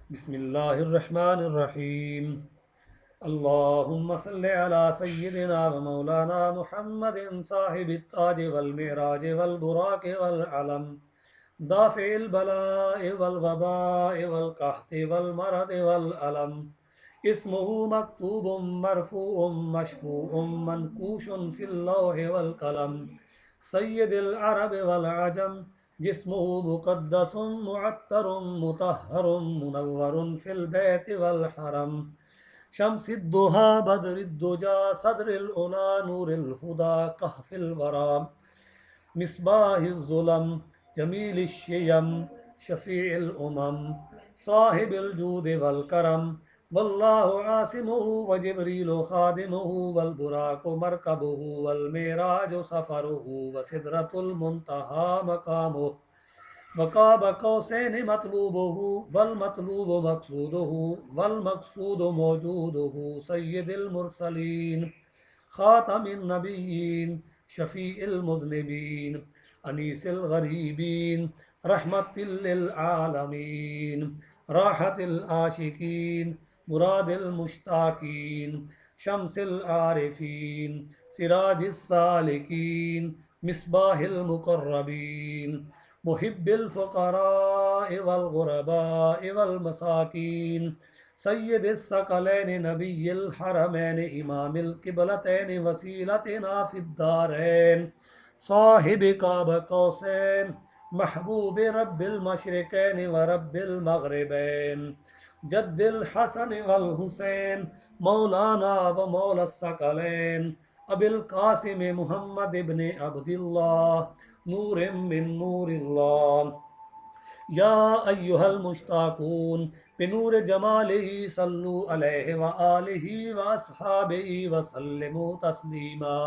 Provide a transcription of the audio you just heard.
बिस्मिल्लाहिर्रहमानिर्रहीम। अल्लाहुम्मा सल्लि अला सय्यिदिना व मौलाना मुहम्मदिन साहिबित ताज वल मिराज वल बुराक वल अलम दाफिल बलाए वल वबाए वल कहत वल मरद वल अलम इस्मुहु मक्तूबुम मरफूउम मशफूउम मनकूशुन फिल लौह वल कलम सय्यदुल अरब वल अजम जिस्मुहु मुक़द्दसुन मुअत्तरुम मुतहहरुम मुनव्वरुन फिल बैत वल हरम शम्सिद्दुहा बद्रिद्दुजा सदरिल उला नूरिल हुदा कहफिल वरा मिस्बाहिज़्ज़ुलम जमीलिश्शियम शफ़ीइल उमम साहिबिल जूद वल करम वल्लाहु आसिमुहु व जिब्रीलु खादिमुहु वल बुराकु मरकबुहु वल मिराजु सफरुहु व सिदरतुल मुंतहा मकामुहु वक़ाब कौसैन मतलूबुहु वल मतलूबु मक़सूदुहु वल मक़सूदु मौजूदुहु सय्यिदिल मुरसलीन ख़ातमिन नबिय्यीन शफ़ीइल मुज़निबीन अनीसिल गरीबीन रहमतिल लिल आलमीन राहतिल आशिकीन मुरादिल मुश्ताकीन शम्सिल आरिफीन सिराजिस सालिकीन मिस्बाहिल मुक़र्रबीन मुहिब्बिल फ़ुक़राए वल ग़ुरबाए वल मसाकीन सय्यदिस सकलैन नबिय्यिल हरमैन इमामिल क़िबलतैन वसीलतिना फ़िद्दारैन साहिब काब कौसैन महबूब रब्बिल मशरिक़ैन व रब्बिल मग़रिबैन जद्दिल हसन वल हुसैन मौलाना व मौला सकलैन अबिल कासिम मुहम्मद इब्न अब्दिल्लाह नूर मिन नूरिल्लाह या अय्युहल मुश्ताकून बिनूर जमालिही सल्लु अलैहि व आलिहि व अस्हाबिही व सल्लिमु तस्लीमा।